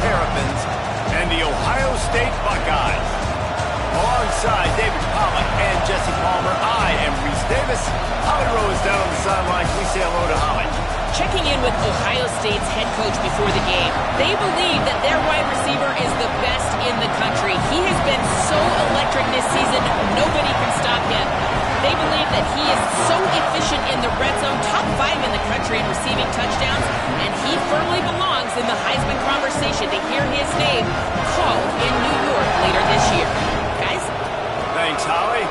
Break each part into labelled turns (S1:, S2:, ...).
S1: Terrapins and the Ohio State Buckeyes. Alongside David Pollack and Jesse Palmer, I am Reese Davis. Holly Rowe is down on the sidelines. We say hello to Holly.
S2: Checking in with Ohio State's head coach before the game, they believe that their wide receiver is the best in the country. He has been so electric this season, nobody can stop him. They believe that he is so efficient in the red zone, top 5 in the country in receiving touchdowns, and he firmly belongs in the Heisman conversation to hear his name called in New York later this year. Guys?
S1: Thanks, Holly.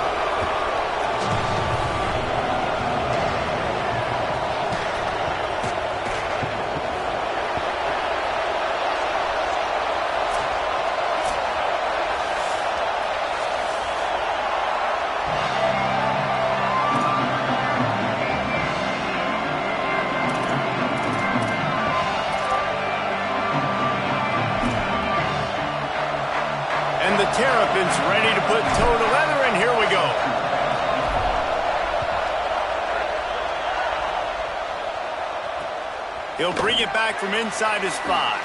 S1: And the Terrapins ready to put toe to leather, and here we go. He'll bring it back from inside his 5.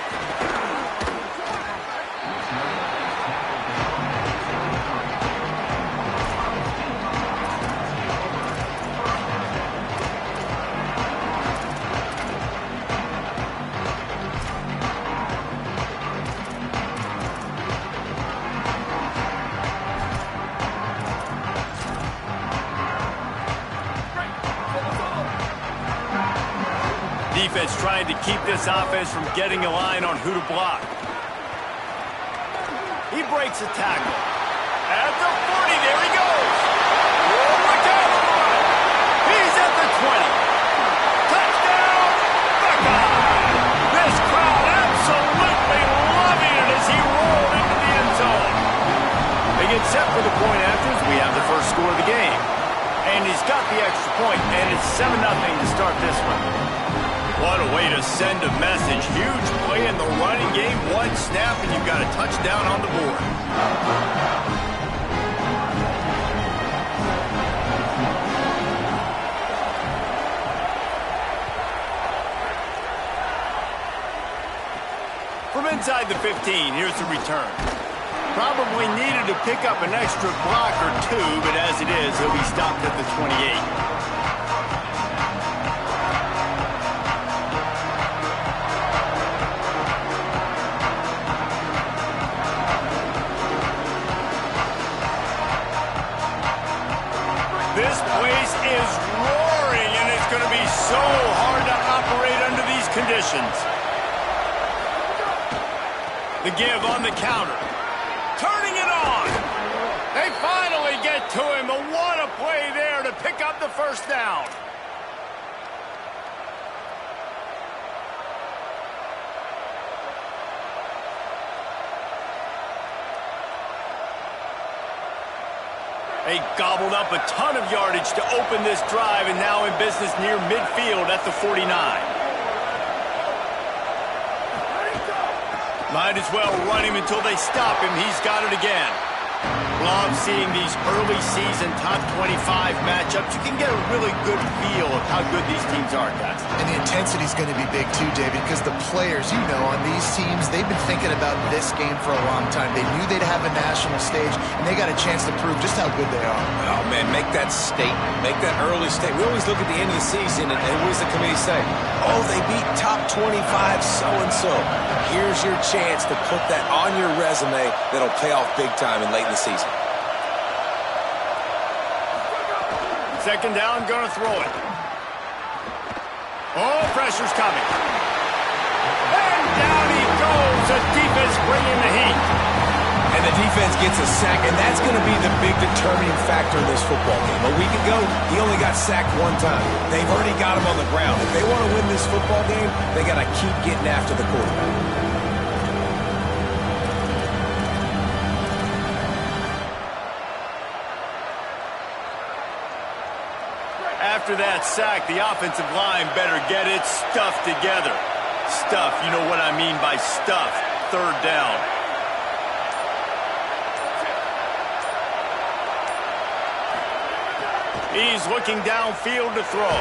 S1: Defense trying to keep this offense from getting a line on who to block. He breaks a tackle. At the 40, there he goes. Oh, look out the run. He's at the 20. Touchdown, Buckeye. This crowd absolutely loving it as he rolled into the end zone. They get set for the point after. We have the first score of the game. And he's got the extra point, and it's 7-0 to start this one. What a way to send a message. Huge play in the running game. One snap, and you've got a touchdown on the board. From inside the 15, here's the return. Probably needed to pick up an extra block or 2, but as it is, he'll be stopped at the 28. This place is roaring, and it's going to be so hard to operate under these conditions. The give on the counter. Turning it on. They finally get to him. But what a play there to pick up the first down. They gobbled up a ton of yardage to open this drive, and now in business near midfield at the 49. Might as well run him until they stop him. He's got it again. Love seeing these early season top 25 matchups. You can get a really good feel of how good these teams are, guys.
S3: And the intensity is going to be big too, David, because the players, you know, on these teams, they've been thinking about this game for a long time. They knew they'd have a national stage, and they got a chance to prove just how good they are.
S4: Oh, man, make that statement. Make that early statement. We always look at the end of the season, and what does the committee say? Oh, they beat top 25 so-and-so. Here's your chance to put that on your resume that'll pay off big time and late in the season.
S1: Second down, gonna throw it. Oh, pressure's coming. And down he goes. The defense bringing the heat.
S4: And the defense gets a sack, and that's going to be the big determining factor in this football game. A week ago, he only got sacked 1 time. They've already got him on the ground. If they want to win this football game, they got to keep getting after the quarterback.
S1: After that sack, the offensive line better get its stuff together. Stuff, you know what I mean by stuff. Third down. He's looking downfield to throw.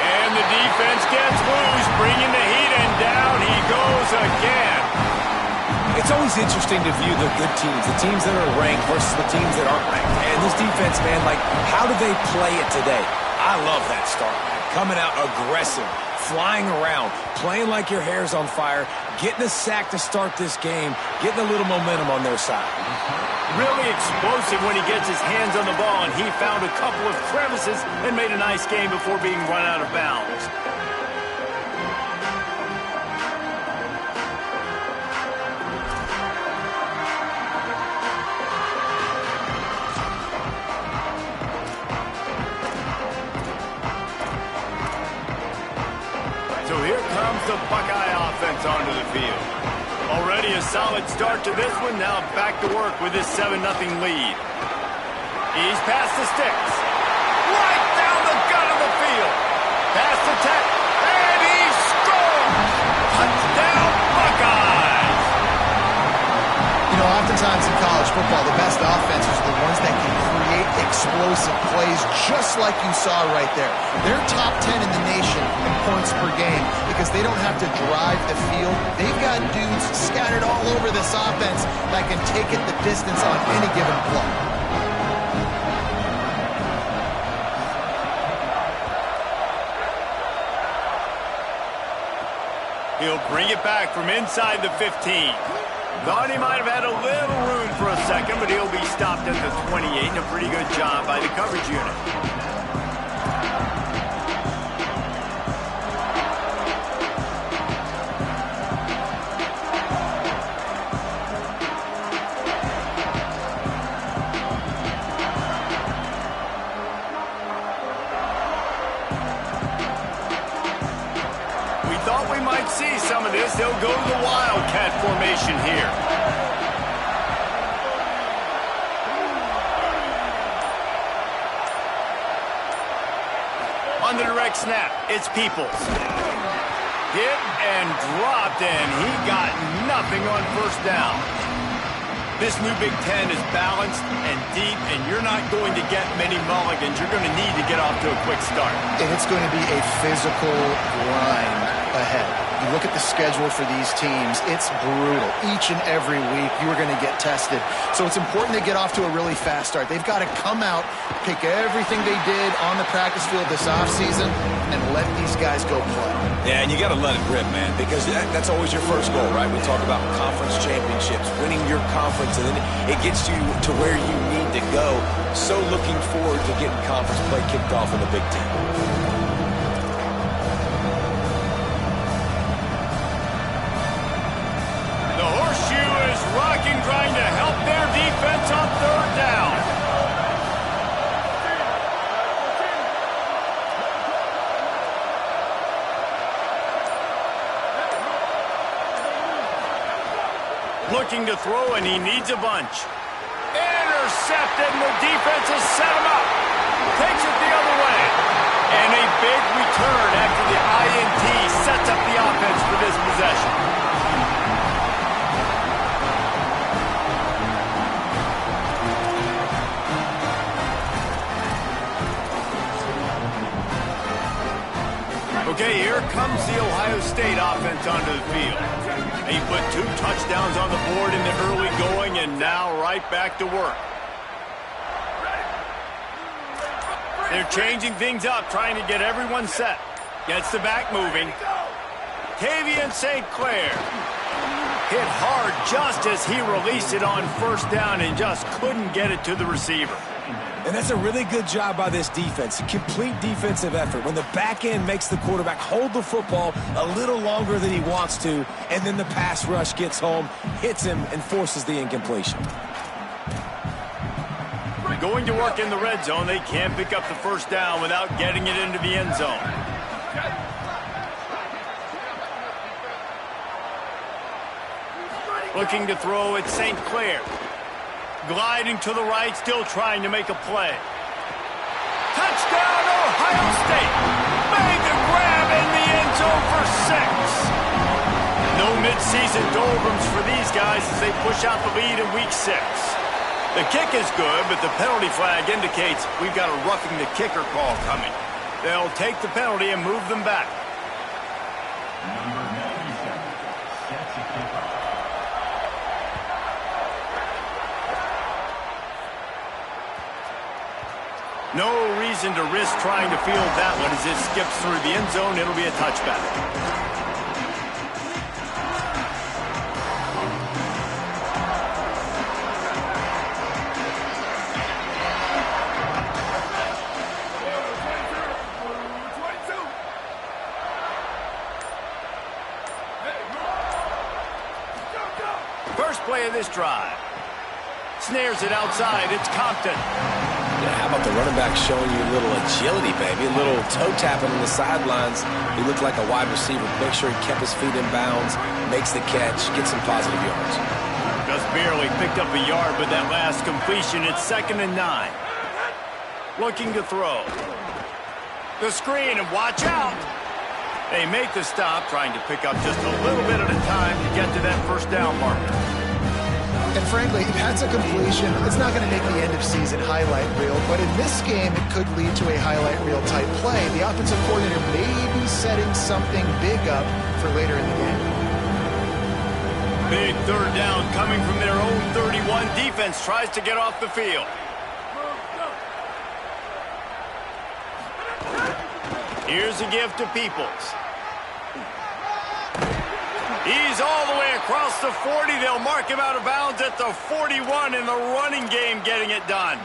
S1: And the defense gets loose, bringing the heat, and down he goes again.
S4: It's always interesting to view the good teams, the teams that are ranked versus the teams that aren't ranked. And this defense, man, like, how do they play it today? I love that start, man. Coming out aggressive, flying around, playing like your hair's on fire, getting a sack to start this game, getting a little momentum on their side.
S1: Really explosive when he gets his hands on the ball, and he found a couple of crevices and made a nice game before being run out of bounds. So here comes the Buckeye offense onto the field. Already a solid start to this one. Now back to work with this 7-0 lead. He's past the sticks. Right down the gut of the field. Past the 10. And he scores! Touchdown, Buckeyes!
S3: You know, oftentimes in college football, the best offenses are the ones that can create explosive plays just like you saw right there. They're top 10 in the nation in points per game because they don't have to drive the field. They've got dudes scattered all over this offense that can take it the distance on any given play.
S1: He'll bring it back from inside the 15. Thought he might have had a little room for a second, but he'll be stopped at the 28, and a pretty good job by the coverage unit. Thought we might see some of this. They'll go to the Wildcat formation here. On the direct snap, it's Peoples. Hit and dropped, and he got nothing on first down. This new Big Ten is balanced and deep, and you're not going to get many mulligans. You're going to need to get off to a quick start.
S3: And it's going to be a physical grind ahead. You look at the schedule for these teams, it's brutal. Each and every week, you are going to get tested. So it's important to get off to a really fast start. They've got to come out, take everything they did on the practice field this offseason, and let these guys go play.
S4: Yeah, and you got to let it rip, man, because that's always your first goal, right? We talk about conference championships, winning your conference, and then it gets you to where you need to go. So looking forward to getting conference play kicked off in the Big Ten.
S1: The horseshoe is rocking, trying to help their defense on third down. Looking to throw, and he needs a bunch. Intercepted, and the defense has set him up. Takes it the other way. And a big return after the INT sets up the offense for this possession. Okay, here comes the Ohio State offense onto the field. He put 2 touchdowns on the board in the early going, and now right back to work. They're changing things up, trying to get everyone set. Gets the back moving. Tavian St. Clair hit hard just as he released it on first down and just couldn't get it to the receiver.
S4: And that's a really good job by this defense. A complete defensive effort. When the back end makes the quarterback hold the football a little longer than he wants to, and then the pass rush gets home, hits him, and forces the incompletion.
S1: Going to work in the red zone. They can't pick up the first down without getting it into the end zone. Looking to throw at St. Clair. Gliding to the right, still trying to make a play. Touchdown, Ohio State! Made the grab in the end zone for 6. No midseason doldrums for these guys as they push out the lead in week 6. The kick is good, but the penalty flag indicates we've got a roughing the kicker call coming. They'll take the penalty and move them back. No reason to risk trying to field that one as it skips through the end zone. It'll be a touchback. First play of this drive. Snares it outside. It's Compton.
S4: Yeah, how about the running back showing you a little agility, baby? A little toe tapping on the sidelines. He looked like a wide receiver. Make sure he kept his feet in bounds, makes the catch, gets some positive yards.
S1: Just barely picked up a yard with that last completion. It's 2nd and 9. Looking to throw. The screen, and watch out. They make the stop, trying to pick up just a little bit at a time to get to that first down marker.
S3: And frankly, if that's a completion, it's not going to make the end-of-season highlight reel, but in this game, it could lead to a highlight reel type play. The offensive coordinator may be setting something big up for later in the game.
S1: Big third down coming from their own 31. Defense tries to get off the field. Here's a give to Peoples. He's all the way across the 40. They'll mark him out of bounds at the 41 in the running game, getting it done.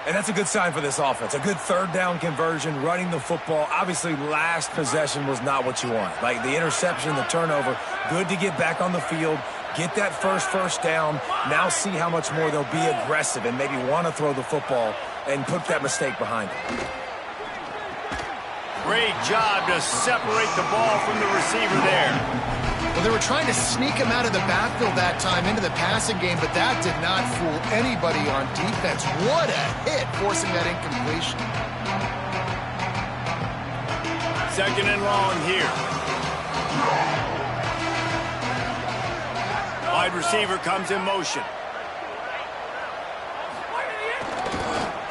S4: And that's a good sign for this offense. A good third down conversion, running the football. Obviously, last possession was not what you want. Like the interception, the turnover, good to get back on the field, get that first down. Now see how much more they'll be aggressive and maybe want to throw the football and put that mistake behind them.
S1: Great job to separate the ball from the receiver there.
S3: Well, they were trying to sneak him out of the backfield that time into the passing game, but that did not fool anybody on defense. What a hit, forcing that incompletion.
S1: 2nd and long here. Wide receiver comes in motion.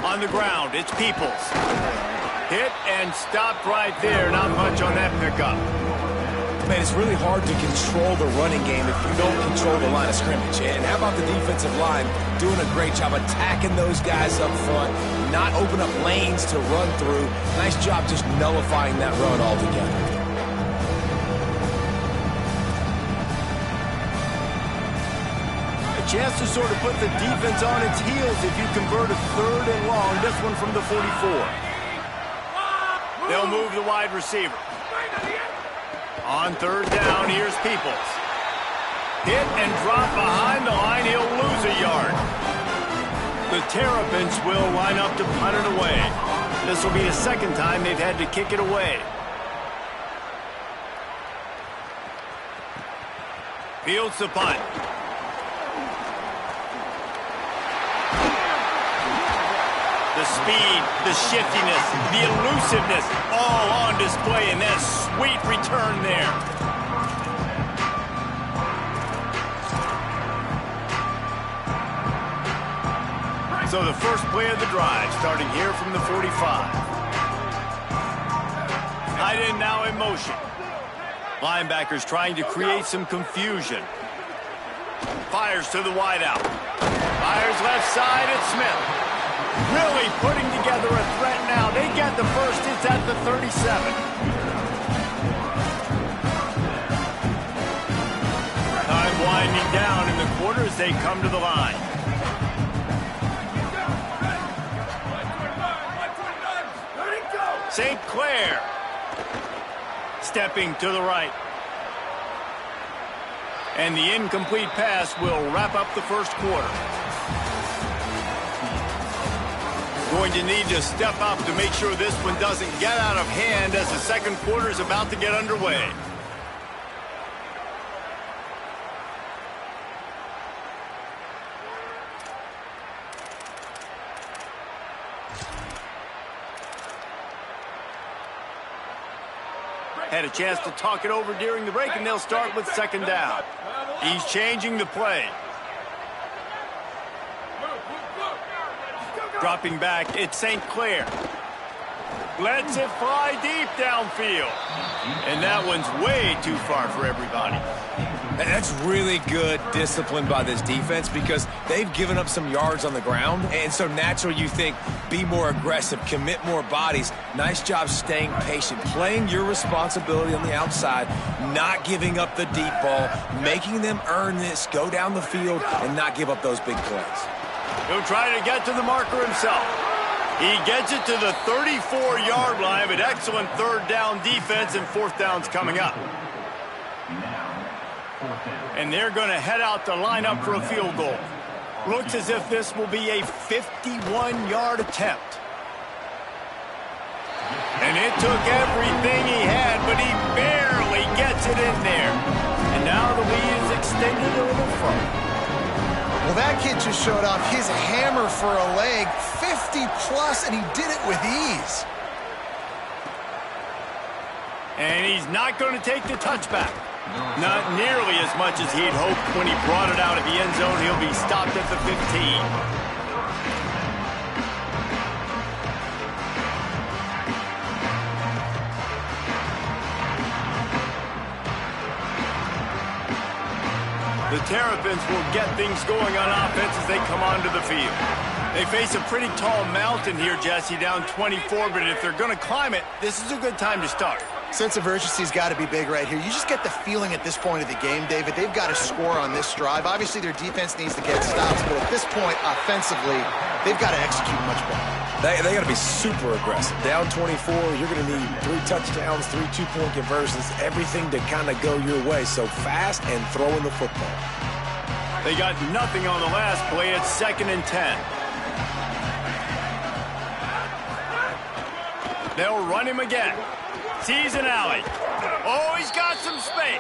S1: On the ground, it's Peoples. Hit and stopped right there. Not much on that pickup.
S4: Man, it's really hard to control the running game if you don't control the line of scrimmage. And how about the defensive line doing a great job attacking those guys up front, not open up lanes to run through. Nice job just nullifying that run altogether.
S1: A chance to sort of put the defense on its heels if you convert a 3rd and long. This one from the 44. They'll move the wide receiver. On 3rd down, here's Peoples. Hit and drop behind the line. He'll lose a yard. The Terrapins will line up to punt it away. This will be the 2nd time they've had to kick it away. Fields the punt. The speed, the shiftiness, the elusiveness, all on display in that sweet return there. So the first play of the drive, starting here from the 45. Tight end now in motion. Linebackers trying to create some confusion. Fires to the wideout. Fires left side, it's Smith. Really putting together a threat now. They get the first. It's at the 37. Time winding down in the quarter as they come to the line. St. Clair stepping to the right. And the incomplete pass will wrap up the first quarter. Going to need to step up to make sure this one doesn't get out of hand as the second quarter is about to get underway. Had a chance to talk it over during the break, and they'll start with 2nd down. He's changing the play. Dropping back, it's St. Clair. Lets it fly deep downfield. And that one's way too far for everybody.
S4: That's really good discipline by this defense because they've given up some yards on the ground. And so naturally you think, be more aggressive, commit more bodies. Nice job staying patient, playing your responsibility on the outside, not giving up the deep ball, making them earn this, go down the field, and not give up those big plays.
S1: He'll try to get to the marker himself. He gets it to the 34-yard line, but excellent third down defense, and fourth down's coming up. And they're going to head out to line up for a field goal. Looks as if this will be a 51-yard attempt. And it took everything he had, but he barely gets it in there. And now the lead is extended a little further.
S3: Well, that kid just showed off his hammer for a leg, 50-plus, and he did it with ease.
S1: And he's not going to take the touchback. Not nearly as much as he'd hoped when he brought it out of the end zone. He'll be stopped at the 15. The Terrapins will get things going on offense as they come onto the field. They face a pretty tall mountain here, Jesse, down 24, but if they're going to climb it, this is a good time to start.
S3: Sense of urgency's got to be big right here. You just get the feeling at this point of the game, David, they've got to score on this drive. Obviously, their defense needs to get stops, but at this point, offensively, they've got to execute much better.
S4: They got to be super aggressive. Down 24, you're going to need 3 touchdowns, 3 two-point conversions, everything to kind of go your way. So fast and throwing the football.
S1: They got nothing on the last play. It's 2nd and 10. They'll run him again. Sees an alley. Oh, he's got some space.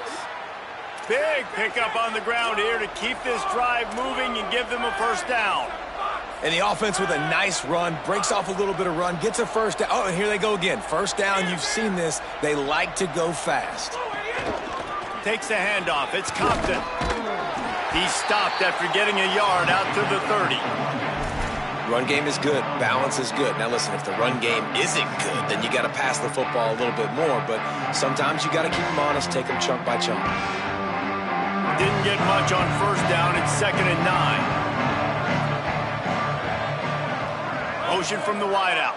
S1: Big pickup on the ground here to keep this drive moving and give them a first down.
S4: And the offense with a nice run, breaks off a little bit of run, gets a first down. Oh, and here they go again. First down, you've seen this. They like to go fast.
S1: Takes the handoff. It's Compton. He stopped after getting a yard out to the 30.
S4: Run game is good. Balance is good. Now, listen, if the run game isn't good, then you got to pass the football a little bit more. But sometimes you got to keep them honest, take them chunk by chunk.
S1: Didn't get much on first down. It's 2nd and 9. Motion from the wideout.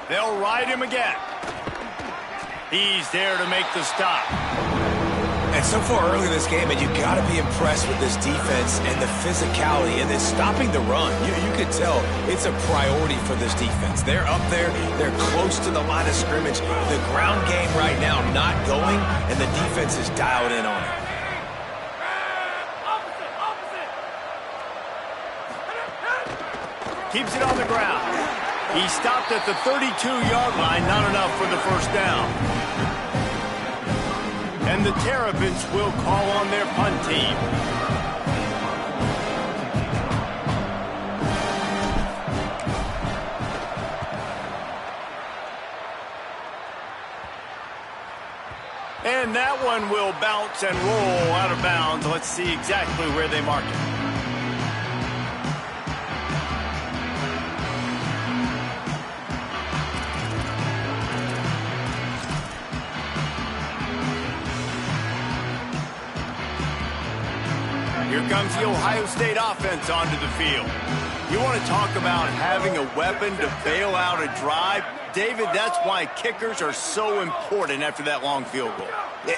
S1: They'll ride him again. He's there to make the stop.
S4: And so far early in this game, and you got to be impressed with this defense and the physicality and then stopping the run. You could tell it's a priority for this defense. They're up there. They're close to the line of scrimmage. The ground game right now not going, and the defense is dialed in on it.
S1: Keeps it on the ground. He stopped at the 32-yard line, not enough for the first down. And the Terrapins will call on their punt team. And that one will bounce and roll out of bounds. Let's see exactly where they mark it. Here comes the Ohio State offense onto the field. You want to talk about having a weapon to bail out a drive? David, that's why kickers are so important after that long field goal.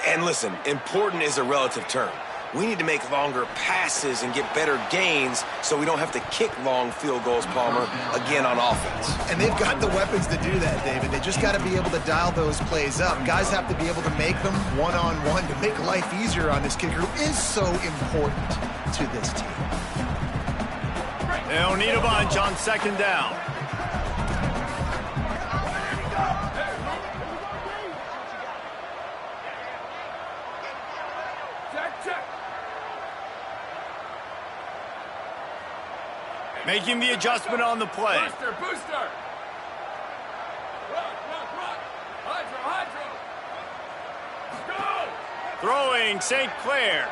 S4: And listen, important is a relative term. We need to make longer passes and get better gains so we don't have to kick long field goals, Palmer, again on offense.
S3: And they've got the weapons to do that, David. They just got to be able to dial those plays up. Guys have to be able to make them one-on-one to make life easier on this kicker who is so important to this team.
S1: They'll need a bunch on 2nd down. Making the adjustment on the play.
S5: Booster. Run. Hydro. Go.
S1: Throwing St. Clair.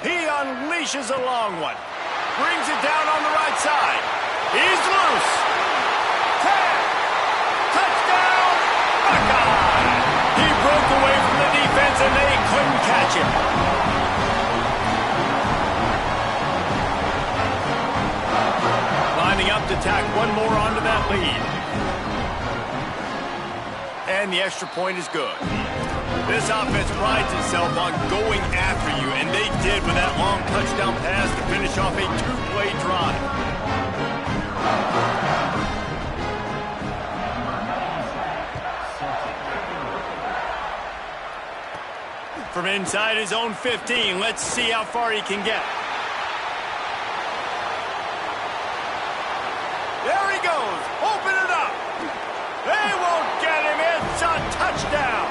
S1: He unleashes a long one. Brings it down on the right side. He's loose. Tag. Touchdown, Buckeye. He broke away from the defense, and they couldn't catch him. Lining up to tack one more onto that lead. And the extra point is good. This offense prides itself on going after you, and they did with that long touchdown pass to finish off a two-play drive. From inside his own 15, let's see how far he can get. There he goes. Open it up. They won't get him. It's a touchdown.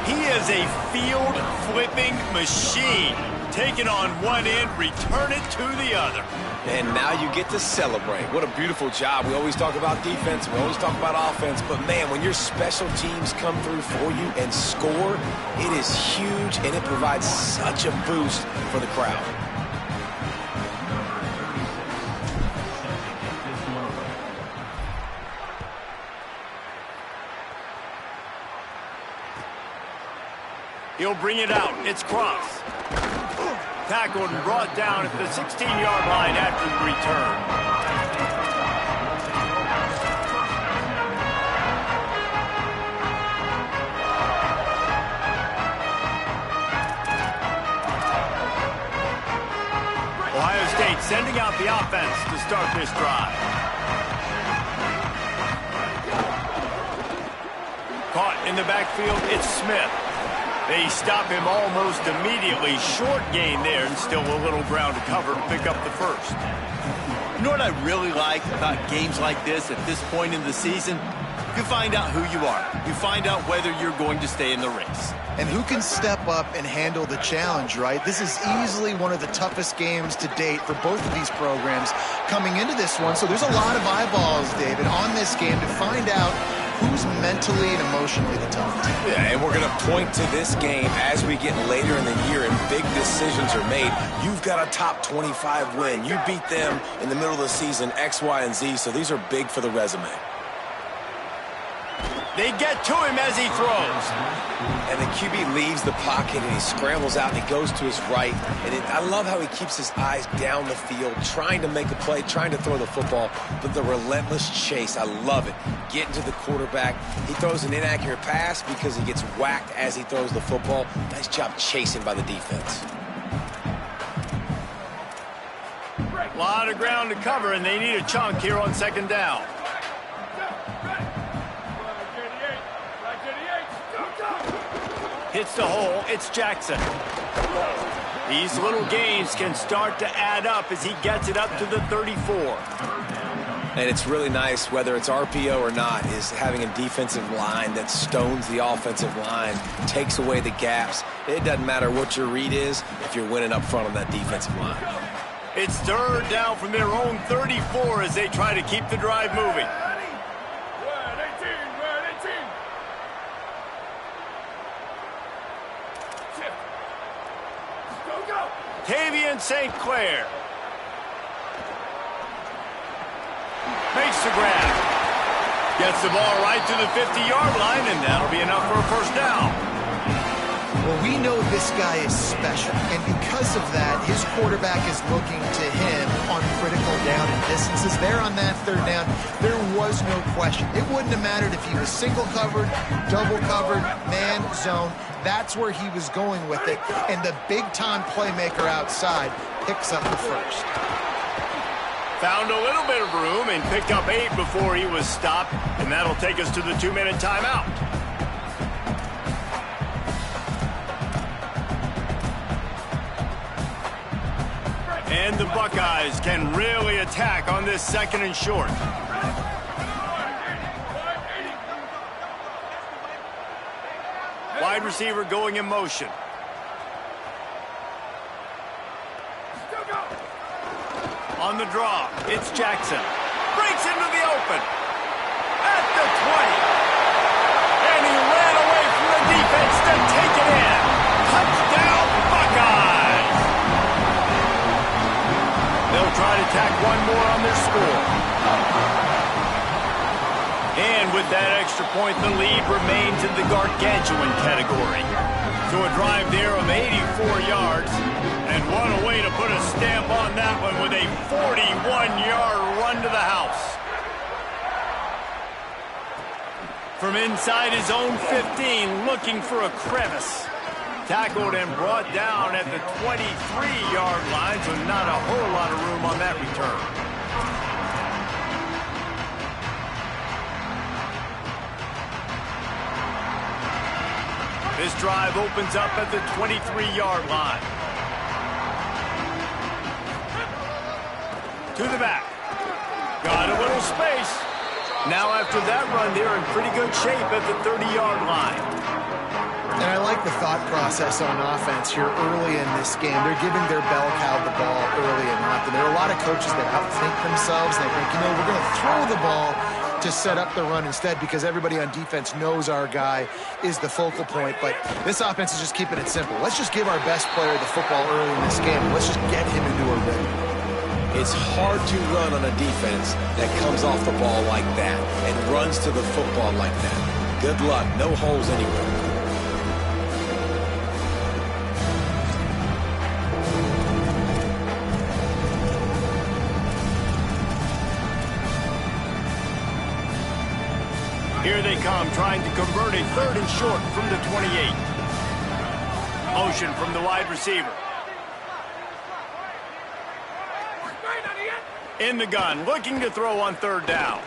S1: He is a field-flipping machine. Take it on one end, return it to the other.
S4: And now you get to celebrate. What a beautiful job. We always talk about defense. We always talk about offense. But, man, when your special teams come through for you and score, it is huge, and it provides such a boost for the crowd.
S1: He'll bring it out. It's Cross. Tackled and brought down at the 16-yard line after the return. Ohio State sending out the offense to start this drive. Caught in the backfield, it's Smith. They stop him almost immediately. Short gain there, and still a little ground to cover to pick up the first.
S6: You know what I really like about games like this at this point in the season? You find out who you are. You find out whether you're going to stay in the race.
S3: And who can step up and handle the challenge, right? This is easily one of the toughest games to date for both of these programs coming into this one. So there's a lot of eyeballs, David, on this game to find out who's mentally and emotionally the toughest.
S4: Yeah, and we're going to point to this game as we get later in the year and big decisions are made. You've got a top 25 win. You beat them in the middle of the season, X, Y, and Z, so these are big for the resume.
S1: They get to him as he throws.
S4: And the QB leaves the pocket and he scrambles out and he goes to his right. And I love how he keeps his eyes down the field, trying to make a play, trying to throw the football, but the relentless chase, I love it. Getting to the quarterback. He throws an inaccurate pass because he gets whacked as he throws the football. Nice job chasing by the defense.
S1: A lot of ground to cover, and they need a chunk here on second down. Hits the hole. It's Jackson. These little gains can start to add up as he gets it up to the 34.
S4: And it's really nice, whether it's RPO or not, is having a defensive line that stones the offensive line, takes away the gaps. It doesn't matter what your read is if you're winning up front on that defensive line.
S1: It's third down from their own 34 as they try to keep the drive moving. Tavian St. Clair makes the grab. Gets the ball right to the 50-yard line, and that'll be enough for a first down.
S3: Well, we know this guy is special, and because of that, his quarterback is looking to him on critical down and distances. There on that third down, there was no question. It wouldn't have mattered if he was single covered, double covered, man, zone. That's where he was going with it, and the big-time playmaker outside picks up the first.
S1: Found a little bit of room and picked up 8 before he was stopped, and that'll take us to the 2-minute timeout. And the Buckeyes can really attack on this second and short. Wide receiver going in motion. On the draw, it's Jackson. Breaks into the open. At the 20. And he ran away from the defense to take it in. Touchdown, Buckeyes! They'll try to tack one more on their score. that extra point, the lead remains in the gargantuan category. So a drive there of 84 yards, and what a way to put a stamp on that one with a 41-yard run to the house. From inside his own 15, looking for a crevice. Tackled and brought down at the 23-yard line, so not a whole lot of room on that return. This drive opens up at the 23-yard line. To the back. Got a little space. Now after that run, they're in pretty good shape at the 30-yard line.
S3: And I like the thought process on offense here early in this game. They're giving their bell cow the ball early and often. There are a lot of coaches that outthink themselves. They think, we're going to throw the ball to set up the run instead because everybody on defense knows our guy is the focal point. But this offense is just keeping it simple. Let's just give our best player the football early in this game. Let's just get him into a rhythm.
S4: It's hard to run on a defense that comes off the ball like that and runs to the football like that. Good luck. No holes anywhere.
S1: Here they come, trying to convert a 3rd and short from the 28. Motion from the wide receiver. In the gun, looking to throw on 3rd down.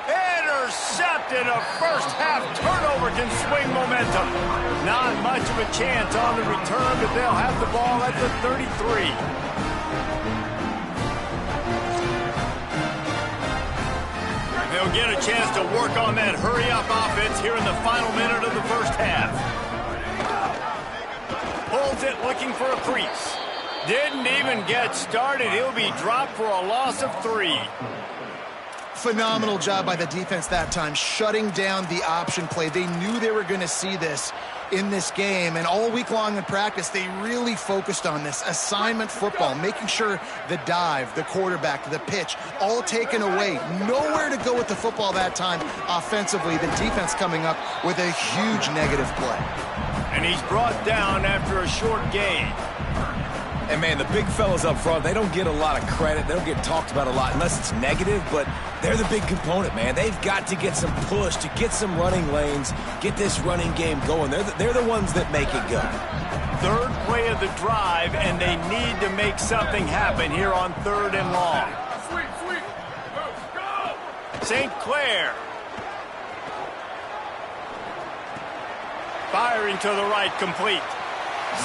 S1: Intercepted. A first-half turnover can swing momentum. Not much of a chance on the return, but they'll have the ball at the 33. They'll get a chance to work on that hurry-up offense here in the final minute of the first half. Holds it, looking for a crease. Didn't even get started. He'll be dropped for a loss of 3.
S3: Phenomenal job by the defense that time, shutting down the option play. They knew they were going to see this in this game, and all week long in practice, they really focused on this assignment football, making sure the dive, the quarterback, the pitch, all taken away. Nowhere to go with the football that time offensively. The defense coming up with a huge negative play.
S1: And he's brought down after a short gain.
S4: And, man, the big fellas up front, they don't get a lot of credit. They don't get talked about a lot unless it's negative, but they're the big component, man. They've got to get some push, to get some running lanes, get this running game going. They're the ones that make it go.
S1: 3rd play of the drive, and they need to make something happen here on 3rd and long.
S5: Sweep. Go.
S1: St. Clair. Firing to the right, complete.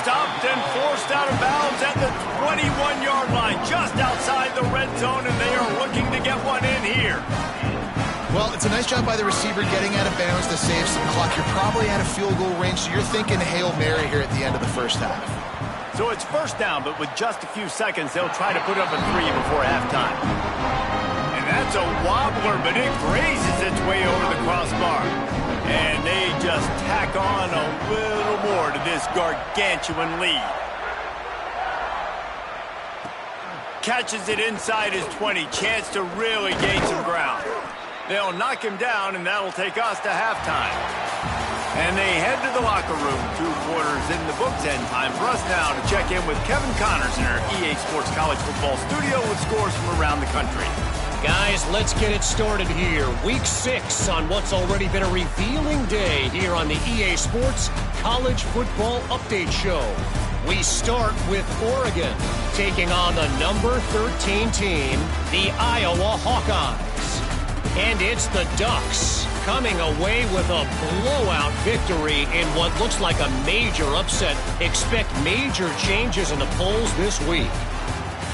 S1: Stopped and forced out of bounds at the 21-yard line, just outside the red zone, and they are looking to get one in here.
S3: Well, it's a nice job by the receiver getting out of bounds to save some clock. You're probably out of field goal range, so you're thinking Hail Mary here at the end of the first half.
S1: So it's first down, but with just a few seconds, they'll try to put up a 3 before halftime. And that's a wobbler, but it grazes its way over the crossbar. And they just tack on a little more to this gargantuan lead. Catches it inside his 20. Chance to really gain some ground. They'll knock him down, and that'll take us to halftime. And they head to the locker room. 2 quarters in the books, and time for us now to check in with Kevin Connors in our EA Sports College Football studio with scores from around the country.
S7: Guys, let's get it started here. Week 6 on what's already been a revealing day here on the EA Sports College Football Update Show. We start with Oregon taking on the number 13 team, the Iowa Hawkeyes. And it's the Ducks coming away with a blowout victory in what looks like a major upset. Expect major changes in the polls this week.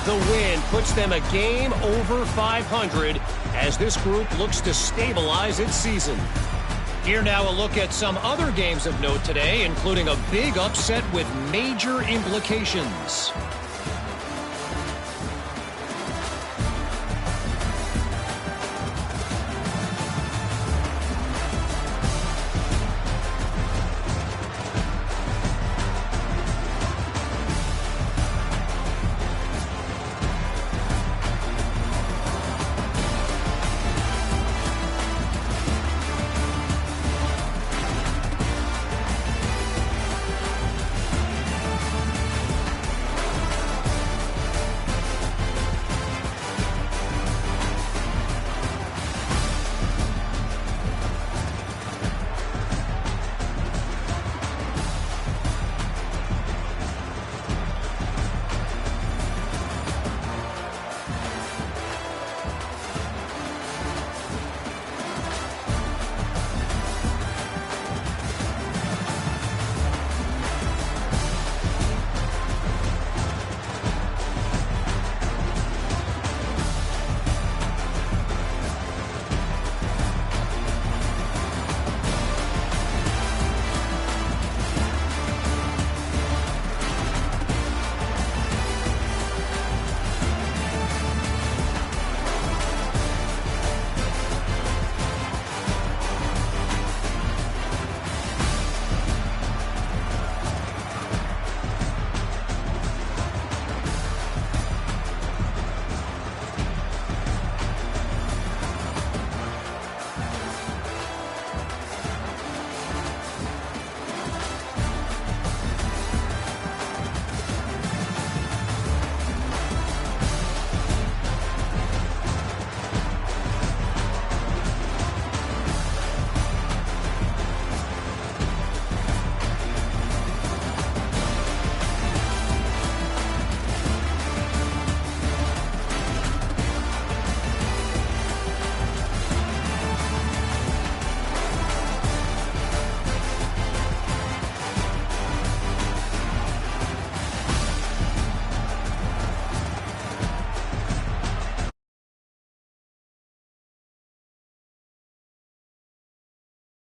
S7: The win puts them a game over 500 as this group looks to stabilize its season. Here now a look at some other games of note today, including a big upset with major implications.